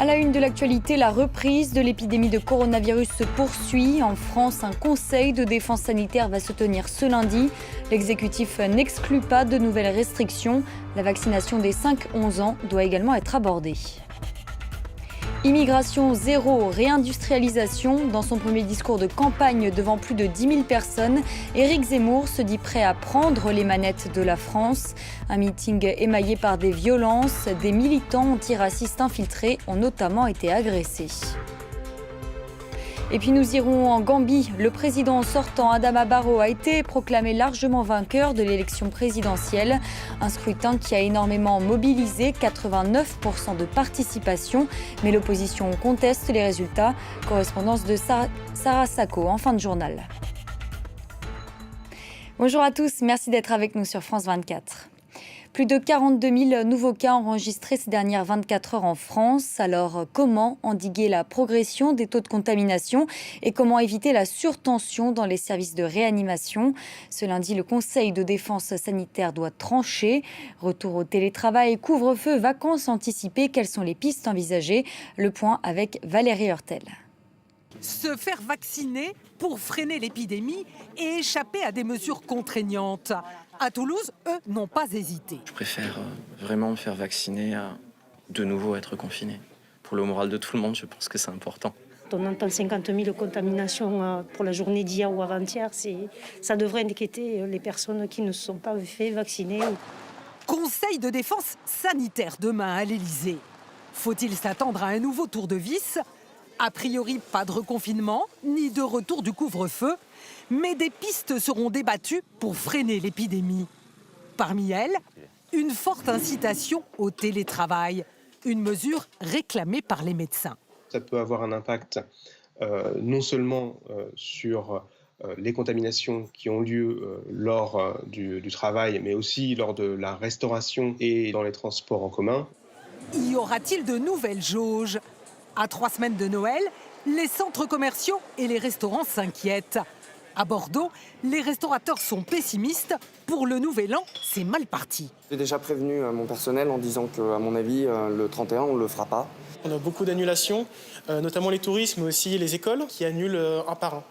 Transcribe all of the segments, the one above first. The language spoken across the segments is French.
À la une de l'actualité, la reprise de l'épidémie de coronavirus se poursuit. En France, un conseil de défense sanitaire va se tenir ce lundi. L'exécutif n'exclut pas de nouvelles restrictions. La vaccination des 5-11 ans doit également être abordée. Immigration zéro, réindustrialisation. Dans son premier discours de campagne devant plus de 10 000 personnes, Éric Zemmour se dit prêt à prendre les manettes de la France. Un meeting émaillé par des violences. Des militants antiracistes infiltrés ont notamment été agressés. Et puis nous irons en Gambie. Le président sortant Adama Barrow a été proclamé largement vainqueur de l'élection présidentielle. Un scrutin qui a énormément mobilisé, 89% de participation. Mais l'opposition conteste les résultats. Correspondance de Sarah Sacco en fin de journal. Bonjour à tous, merci d'être avec nous sur France 24. Plus de 42 000 nouveaux cas enregistrés ces dernières 24 heures en France. Alors, comment endiguer la progression des taux de contamination et comment éviter la surtension dans les services de réanimation? Ce lundi, le Conseil de défense sanitaire doit trancher. Retour au télétravail, couvre-feu, vacances anticipées, quelles sont les pistes envisagées? Le point avec Valérie Hurtel. Se faire vacciner pour freiner l'épidémie et échapper à des mesures contraignantes. À Toulouse, eux n'ont pas hésité. Je préfère vraiment me faire vacciner à de nouveau être confiné. Pour le moral de tout le monde, je pense que c'est important. On entend 50 000 contaminations pour la journée d'hier ou avant-hier. Ça devrait inquiéter les personnes qui ne se sont pas fait vacciner. Conseil de défense sanitaire demain à l'Élysée. Faut-il s'attendre à un nouveau tour de vis ? A priori, pas de reconfinement, ni de retour du couvre-feu, mais des pistes seront débattues pour freiner l'épidémie. Parmi elles, une forte incitation au télétravail, une mesure réclamée par les médecins. Ça peut avoir un impact non seulement sur les contaminations qui ont lieu lors du travail, mais aussi lors de la restauration et dans les transports en commun. Y aura-t-il de nouvelles jauges ? À 3 semaines de Noël, les centres commerciaux et les restaurants s'inquiètent. À Bordeaux, les restaurateurs sont pessimistes. Pour le nouvel an, c'est mal parti. J'ai déjà prévenu mon personnel en disant qu'à mon avis, le 31, on ne le fera pas. On a beaucoup d'annulations, notamment les touristes, mais aussi les écoles qui annulent un par un.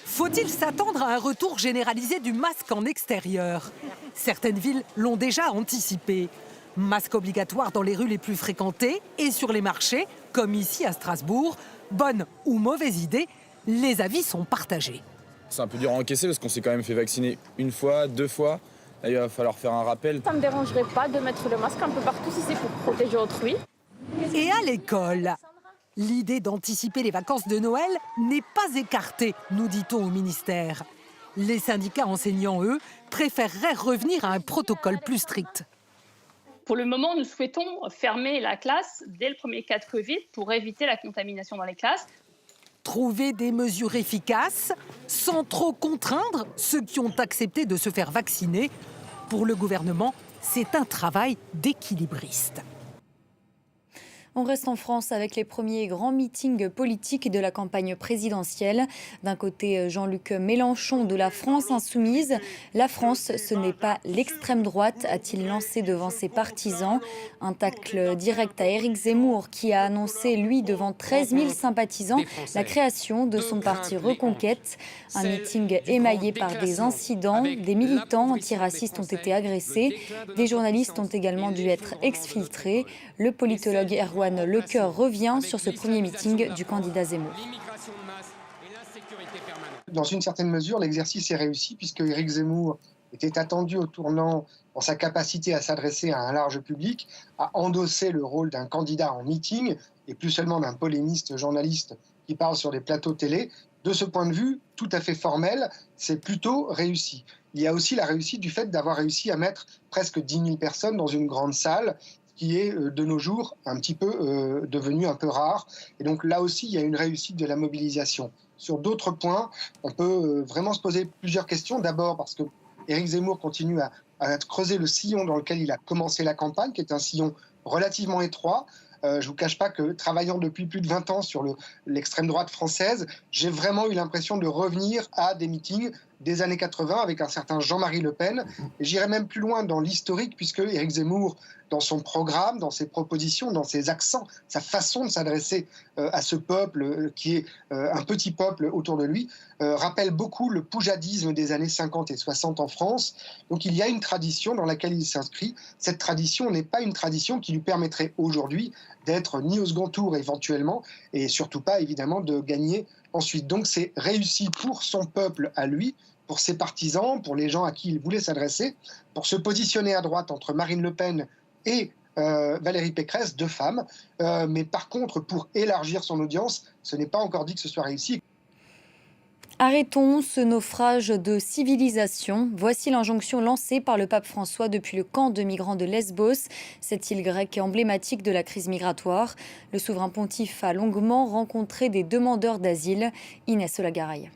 Faut-il s'attendre à un retour généralisé du masque en extérieur? Certaines villes l'ont déjà anticipé. Masque obligatoire dans les rues les plus fréquentées et sur les marchés, comme ici à Strasbourg. Bonne ou mauvaise idée, les avis sont partagés. C'est un peu dur à encaisser parce qu'on s'est quand même fait vacciner 1 fois, 2 fois. Là, il va falloir faire un rappel. Ça ne me dérangerait pas de mettre le masque un peu partout si c'est pour protéger autrui. Et à l'école, l'idée d'anticiper les vacances de Noël n'est pas écartée, nous dit-on au ministère. Les syndicats enseignants, eux, préféreraient revenir à un protocole plus strict. Pour le moment, nous souhaitons fermer la classe dès le premier cas de Covid pour éviter la contamination dans les classes. Trouver des mesures efficaces sans trop contraindre ceux qui ont accepté de se faire vacciner. Pour le gouvernement, c'est un travail d'équilibriste. On reste en France avec les premiers grands meetings politiques de la campagne présidentielle. D'un côté, Jean-Luc Mélenchon de la France insoumise. La France, ce n'est pas l'extrême droite, a-t-il lancé devant ses partisans. Un tacle direct à Éric Zemmour qui a annoncé, lui, devant 13 000 sympathisants, la création de son parti Reconquête. Un meeting émaillé par des incidents. Des militants antiracistes ont été agressés. Des journalistes ont également dû être exfiltrés. Le politologue Erwan Lecoeur revient sur ce premier meeting du candidat Zemmour. Dans une certaine mesure, l'exercice est réussi puisque Éric Zemmour était attendu au tournant dans sa capacité à s'adresser à un large public, à endosser le rôle d'un candidat en meeting et plus seulement d'un polémiste journaliste qui parle sur des plateaux télé. De ce point de vue, tout à fait formel, c'est plutôt réussi. Il y a aussi la réussite du fait d'avoir réussi à mettre presque 10 000 personnes dans une grande salle, qui est de nos jours un petit peu devenu un peu rare. Et donc là aussi, il y a une réussite de la mobilisation. Sur d'autres points, on peut vraiment se poser plusieurs questions. D'abord parce que Éric Zemmour continue à creuser le sillon dans lequel il a commencé la campagne, qui est un sillon relativement étroit. Je ne vous cache pas que travaillant depuis plus de 20 ans sur l'extrême droite française, j'ai vraiment eu l'impression de revenir à des meetings des années 80 avec un certain Jean-Marie Le Pen. Et j'irai même plus loin dans l'historique, puisque Éric Zemmour, dans son programme, dans ses propositions, dans ses accents, sa façon de s'adresser à ce peuple qui est un petit peuple autour de lui, rappelle beaucoup le poujadisme des années 50 et 60 en France. Donc il y a une tradition dans laquelle il s'inscrit. Cette tradition n'est pas une tradition qui lui permettrait aujourd'hui d'être ni au second tour éventuellement, et surtout pas évidemment de gagner ensuite. Donc c'est réussi pour son peuple à lui, pour ses partisans, pour les gens à qui il voulait s'adresser, pour se positionner à droite entre Marine Le Pen et Valérie Pécresse, deux femmes. Mais par contre, pour élargir son audience, ce n'est pas encore dit que ce soit réussi. Arrêtons ce naufrage de civilisation. Voici l'injonction lancée par le pape François depuis le camp de migrants de Lesbos, cette île grecque emblématique de la crise migratoire. Le souverain pontife a longuement rencontré des demandeurs d'asile. Inès Olagaray.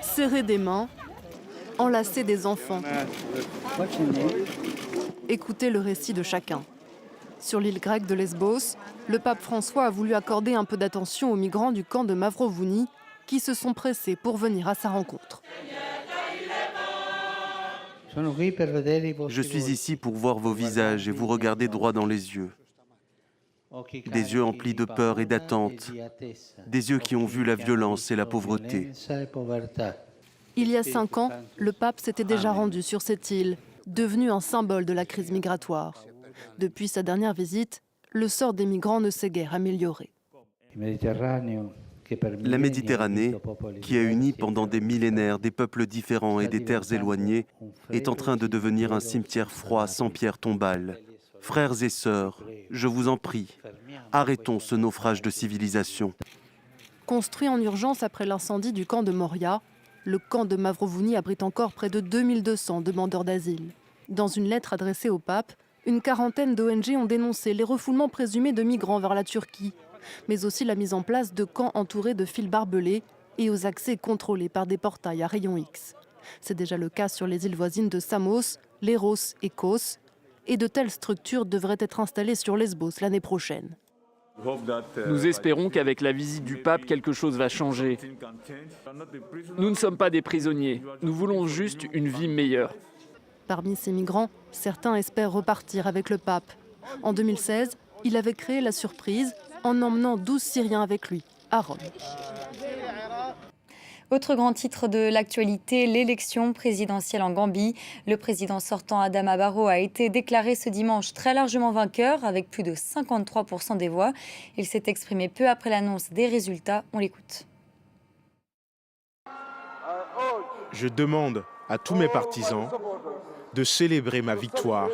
Serrer des mains, enlacer des enfants. Écoutez le récit de chacun. Sur l'île grecque de Lesbos, le pape François a voulu accorder un peu d'attention aux migrants du camp de Mavrovouni qui se sont pressés pour venir à sa rencontre. Je suis ici pour voir vos visages et vous regarder droit dans les yeux. Des yeux emplis de peur et d'attente, des yeux qui ont vu la violence et la pauvreté. Il y a 5 ans, le pape s'était déjà rendu sur cette île, devenue un symbole de la crise migratoire. Depuis sa dernière visite, le sort des migrants ne s'est guère amélioré. La Méditerranée, qui a uni pendant des millénaires des peuples différents et des terres éloignées, est en train de devenir un cimetière froid sans pierre tombale. Frères et sœurs, je vous en prie, arrêtons ce naufrage de civilisation. Construit en urgence après l'incendie du camp de Moria, le camp de Mavrovouni abrite encore près de 2200 demandeurs d'asile. Dans une lettre adressée au pape, une quarantaine d'ONG ont dénoncé les refoulements présumés de migrants vers la Turquie, mais aussi la mise en place de camps entourés de fils barbelés et aux accès contrôlés par des portails à rayons X. C'est déjà le cas sur les îles voisines de Samos, Léros et Kos, et de telles structures devraient être installées sur Lesbos l'année prochaine. Nous espérons qu'avec la visite du pape, quelque chose va changer. Nous ne sommes pas des prisonniers, nous voulons juste une vie meilleure. Parmi ces migrants, certains espèrent repartir avec le pape. En 2016, il avait créé la surprise en emmenant 12 Syriens avec lui à Rome. Autre grand titre de l'actualité, l'élection présidentielle en Gambie. Le président sortant Adama Barrow a été déclaré ce dimanche très largement vainqueur avec plus de 53% des voix. Il s'est exprimé peu après l'annonce des résultats. On l'écoute. Je demande à tous mes partisans de célébrer ma victoire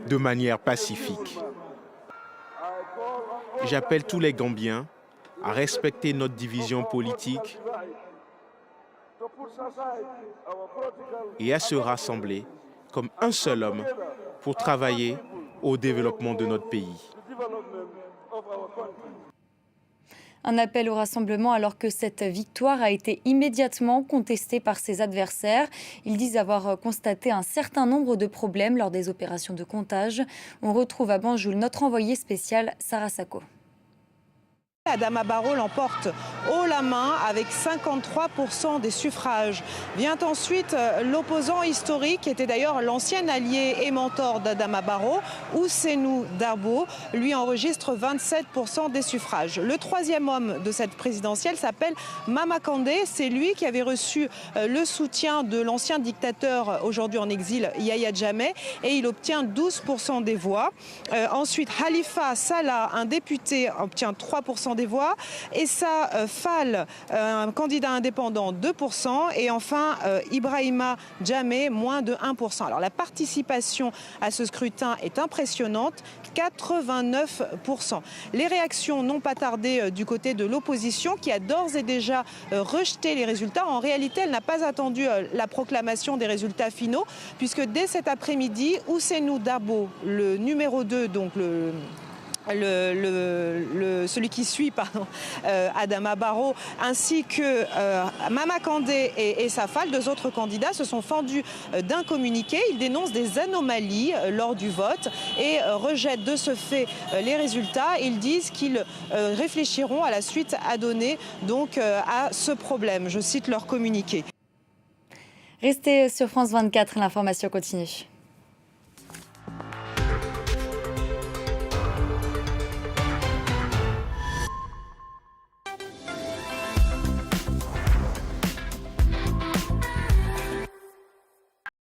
de manière pacifique. J'appelle tous les Gambiens à respecter notre division politique et à se rassembler comme un seul homme pour travailler au développement de notre pays. Un appel au rassemblement alors que cette victoire a été immédiatement contestée par ses adversaires. Ils disent avoir constaté un certain nombre de problèmes lors des opérations de comptage. On retrouve à Banjul notre envoyée spéciale Sarah Sako. Adama Barrow l'emporte haut la main avec 53% des suffrages. Vient ensuite l'opposant historique, qui était d'ailleurs l'ancien allié et mentor d'Adama Barrow, Ousseynou Darboe, lui enregistre 27% des suffrages. Le troisième homme de cette présidentielle s'appelle Mama Kandeh. C'est lui qui avait reçu le soutien de l'ancien dictateur aujourd'hui en exil Yahya Jammeh et il obtient 12% des voix. Ensuite, Khalifa Salah, un député, obtient 3% des voix. Essa Fall, un candidat indépendant, 2%. Et enfin, Ibrahima Jammeh, moins de 1%. Alors la participation à ce scrutin est impressionnante, 89%. Les réactions n'ont pas tardé du côté de l'opposition qui a d'ores et déjà rejeté les résultats. En réalité, elle n'a pas attendu la proclamation des résultats finaux, puisque dès cet après-midi, Ousseynou Darboe, le numéro 2, donc celui qui suit Adama Barrow, ainsi que Mama Kandeh et Safal, 2 autres candidats, se sont fendus d'un communiqué. Ils dénoncent des anomalies lors du vote et rejettent de ce fait les résultats. Ils disent qu'ils réfléchiront à la suite à donner donc à ce problème. Je cite leur communiqué. Restez sur France 24, l'information continue.